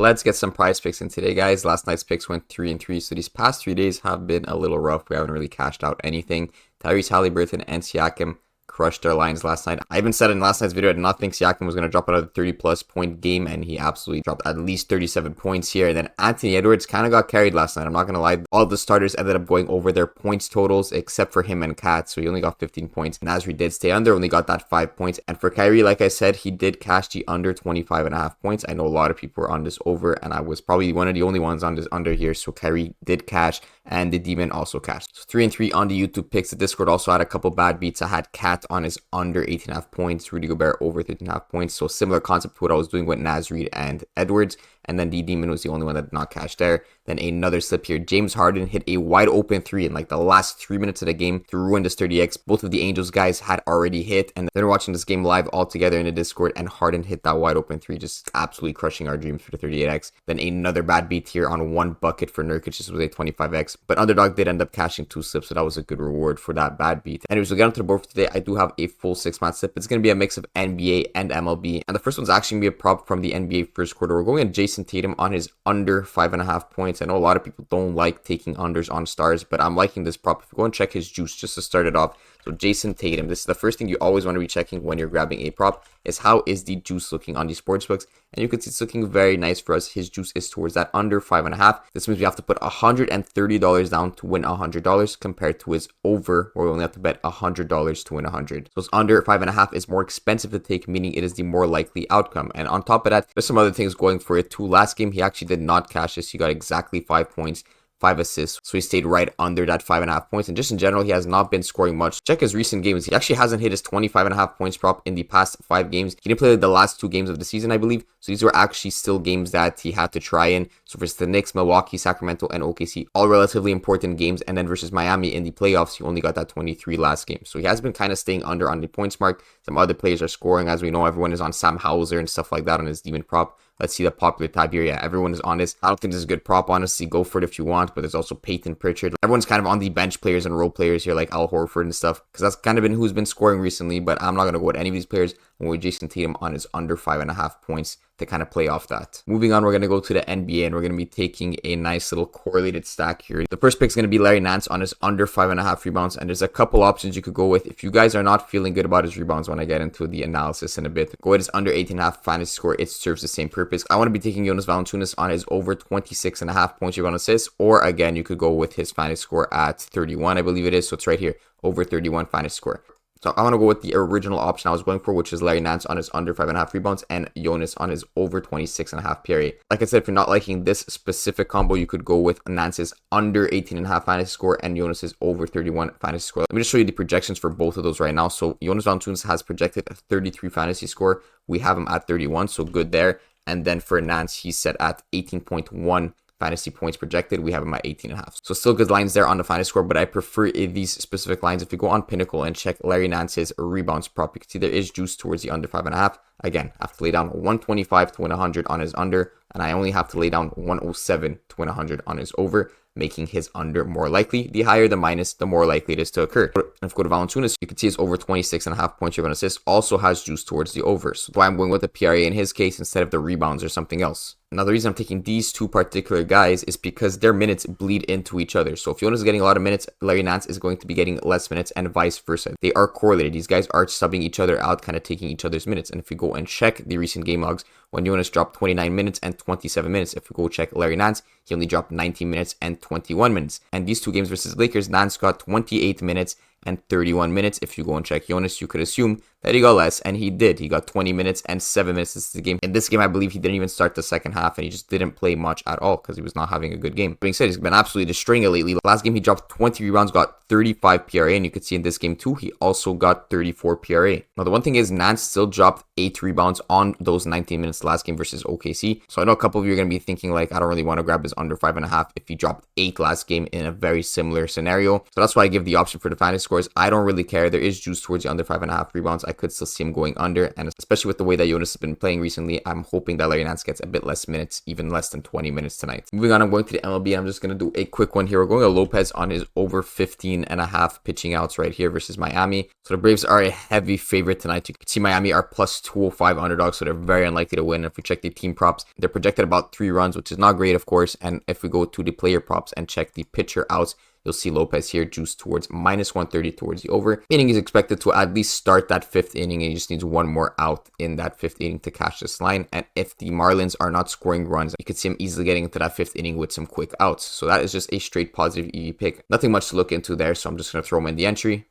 let's get some prize picks in today, guys. Last night's picks went 3-3, so these past 3 days have been a little rough. We haven't really cashed out anything. Tyrese Halliburton and Siakam crushed their lines last night. I even said in last night's video I did not think Siakam was going to drop another 30+ point game, and he absolutely dropped at least 37 points here. And then Anthony Edwards kind of got carried last night. I'm not going to lie. All the starters ended up going over their points totals except for him and Kat, so he only got 15 points. Nasri did stay under, only got that 5 points. And for Kyrie, like I said, he did cash the under 25.5 points. I know a lot of people were on this over, and I was probably one of the only ones on this under here, so Kyrie did cash, and the Demon also cashed. So 3-3 on the YouTube picks. The Discord also had a couple bad beats. I had Kat on his under 18.5 points, Rudy Gobert over 13.5 points. So similar concept to what I was doing with Nasri and Edwards. And then the Demon was the only one that did not cash there. Then another slip here. James Harden hit a wide open 3 in like the last 3 minutes of the game to ruin this 30x. Both of the Angels guys had already hit, and they're watching this game live all together in the Discord, and Harden hit that wide open 3, just absolutely crushing our dreams for the 38x. Then another bad beat here on 1 bucket for Nurkic. This was a 25x, but Underdog did end up cashing 2 slips, so that was a good reward for that bad beat. Anyways, we'll get onto the board for today. I do have a full 6-man slip. It's going to be a mix of NBA and MLB, and the first one's actually going to be a prop from the NBA first quarter. We're going at Jayson Tatum on his under 5.5 points. I know a lot of people don't like taking unders on stars, but I'm liking this prop. If you go and check his juice just to start it off. So Jayson Tatum, this is the first thing you always want to be checking when you're grabbing a prop, is how is the juice looking on the sportsbooks. And you can see it's looking very nice for us. His juice is towards that under 5.5. This means we have to put $130 down to win $100 compared to his over, where we only have to bet $100 to win 100. So his under 5.5 is more expensive to take, meaning it is the more likely outcome. And on top of that, there's some other things going for it too. Last game, he actually did not cash this. He got exactly 5 points. 5 assists, so he stayed right under that 5.5 points. And just in general, he has not been scoring much. Check his recent games. He actually hasn't hit his 25.5 points prop in the past 5 games. He didn't play the last 2 games of the season, I believe. So these were actually still games that he had to try in. So versus the Knicks, Milwaukee, Sacramento, and OKC, all relatively important games. And then versus Miami in the playoffs, he only got that 23 last game. So he has been kind of staying under on the points mark. Some other players are scoring. As we know, everyone is on Sam Hauser and stuff like that on his Demon prop. Let's see the popular tab here. Yeah, everyone is on this. I don't think this is a good prop, honestly. Go for it if you want, but there's also Peyton Pritchard. Everyone's kind of on the bench players and role players here, like Al Horford and stuff, because that's kind of been who's been scoring recently, but I'm not going to go with any of these players. I'm going with Jayson Tatum on his under 5.5 points to kind of play off that. Moving on, we're going to go to the NBA, and we're going to be taking a nice little correlated stack here. The first pick is going to be Larry Nance on his under 5.5 rebounds, and there's a couple options you could go with. If you guys are not feeling good about his rebounds when I get into the analysis in a bit, go with his under 18.5 fantasy score. It serves the same purpose. I want to be taking Jonas Valanciunas on his over 26.5 points rebound assists, or again, you could go with his fantasy score at 31, I believe it is. So it's right here, over 31 fantasy score. So I want to go with the original option I was going for, which is Larry Nance on his under 5.5 rebounds and Jonas on his over 26.5 PRA. Like I said, if you're not liking this specific combo, you could go with Nance's under 18.5 fantasy score and Jonas's over 31 fantasy score. Let me just show you the projections for both of those right now. So Jonas Valanciunas has projected a 33 fantasy score. We have him at 31, so good there. And then for Nance, he's set at 18.1 fantasy points projected. We have him at 18.5. So still good lines there on the fantasy score, but I prefer these specific lines. If you go on Pinnacle and check Larry Nance's rebounds prop, you can see there is juice towards the under 5.5. Again, I have to lay down 125 to win 100 on his under, and I only have to lay down 107 to win 100 on his over, making his under more likely. The higher the minus, the more likely it is to occur. And if we go to Valanciunas, you can see his over 26.5 points rebound assist also has juice towards the over. So that's why I'm going with the PRA in his case instead of the rebounds or something else. Now, the reason I'm taking these 2 particular guys is because their minutes bleed into each other. So if Jonas is getting a lot of minutes, Larry Nance is going to be getting less minutes and vice versa. They are correlated. These guys are subbing each other out, kind of taking each other's minutes. And if we go and check the recent game logs, when Jonas dropped 29 minutes and 27 minutes, if we go check Larry Nance, he only dropped 19 minutes and 21 minutes. And these 2 games versus Lakers, Nance got 28 minutes and 31 minutes. If you go and check Jonas, you could assume that he got less, and he did. He got 20 minutes and 7 minutes. This is the game. In this game, I believe he didn't even start the second half, and he just didn't play much at all because he was not having a good game. Being said, he's been absolutely destroying it lately. Last game, he dropped 20 rebounds, got 35 PRA, and you could see in this game too, he also got 34 PRA. Now, the one thing is, Nance still dropped 8 rebounds on those 19 minutes last game versus OKC. So I know a couple of you are going to be thinking like, I don't really want to grab his under 5.5 if he dropped 8 last game in a very similar scenario. So that's why I give the option for the fantasy scores. I don't really care. There is juice towards the under 5.5 rebounds. I could still see him going under, and especially with the way that Jonas has been playing recently, I'm hoping that Larry Nance gets a bit less minutes, even less than 20 minutes tonight. Moving on, I'm going to the MLB. I'm just going to do a quick one here. We're going to Lopez on his over 15.5 pitching outs right here versus Miami. So the Braves are a heavy favorite tonight. You can see Miami are plus 205 underdogs, so they're very unlikely to win. If we check the team props, they're projected about 3 runs, which is not great, of course. And if we go to the player props and check the pitcher outs, you'll see Lopez here juiced towards minus 130 towards the over, meaning he's expected to at least start that 5th inning, and he just needs one more out in that 5th inning to cash this line. And if the Marlins are not scoring runs, you could see him easily getting into that 5th inning with some quick outs. So that is just a straight positive EV pick. Nothing much to look into there, so I'm just going to throw him in the entry.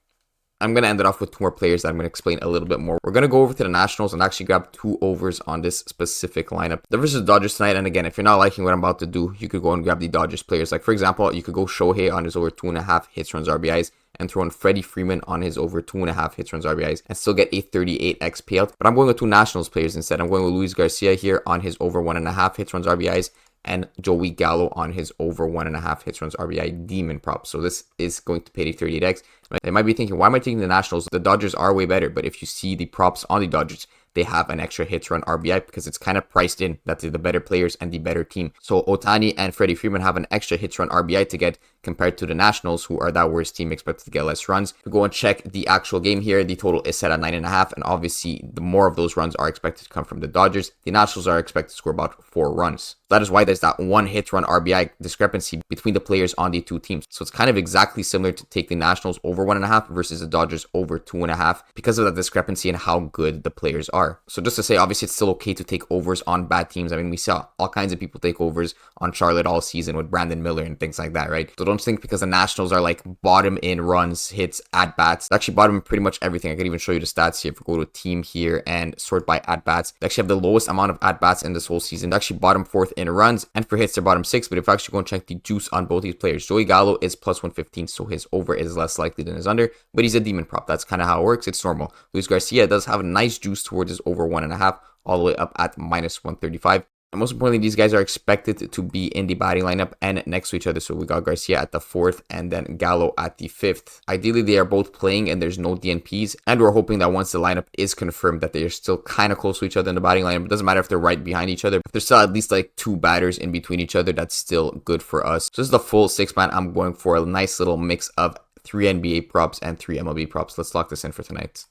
I'm going to end it off with 2 more players that I'm going to explain a little bit more. We're going to go over to the Nationals and actually grab 2 overs on this specific lineup. The versus the Dodgers tonight, and again, if you're not liking what I'm about to do, you could go and grab the Dodgers players. Like, for example, you could go Shohei on his over 2.5 hits, runs, RBIs, and throw in Freddie Freeman on his over 2.5 hits, runs, RBIs, and still get a 38x payout. But I'm going with 2 Nationals players instead. I'm going with Luis Garcia here on his over 1.5 hits, runs, RBIs, and Joey Gallo on his over 1.5 hits, runs, RBI demon prop. So this is going to pay the 38x. They might be thinking, why am I taking the Nationals? The Dodgers are way better. But if you see the props on the Dodgers, they have an extra hits, run, RBI because it's kind of priced in that they're the better players and the better team. So Ohtani and Freddie Freeman have an extra hits, run, RBI to get compared to the Nationals, who are that worst team, expected to get less runs. We go and check the actual game here. The total is set at 9.5, and obviously the more of those runs are expected to come from the Dodgers. The Nationals are expected to score about 4 runs. That is why there's that 1 hit, run, RBI discrepancy between the players on the 2 teams. So it's kind of exactly similar to take the Nationals over 1.5 versus the Dodgers over 2.5 because of that discrepancy and how good the players are. So just to say, obviously it's still okay to take overs on bad teams. I mean, we saw all kinds of people take overs on Charlotte all season with Brandon Miller and things like that, right? So don't think because the Nationals are like bottom in runs, hits, at bats. They actually bottom in pretty much everything. I could even show you the stats here. If we go to team here and sort by at bats, they actually have the lowest amount of at bats in this whole season. They actually bottom 4th in runs, and for hits they're bottom 6. But if you actually go and check the juice on both these players, Joey Gallo is plus 115, so his over is less likely than his under, but he's a demon prop. That's kind of how it works. It's normal. Luis Garcia does have a nice juice towards his over 1.5, all the way up at minus 135. And most importantly, these guys are expected to be in the batting lineup and next to each other. So we got Garcia at the 4th and then Gallo at the 5th. Ideally, they are both playing and there's no DNPs. And we're hoping that once the lineup is confirmed that they are still kind of close to each other in the batting lineup. It doesn't matter if they're right behind each other. If there's still at least like 2 batters in between each other, that's still good for us. So this is the full 6-man. I'm going for a nice little mix of 3 NBA props and 3 MLB props. Let's lock this in for tonight.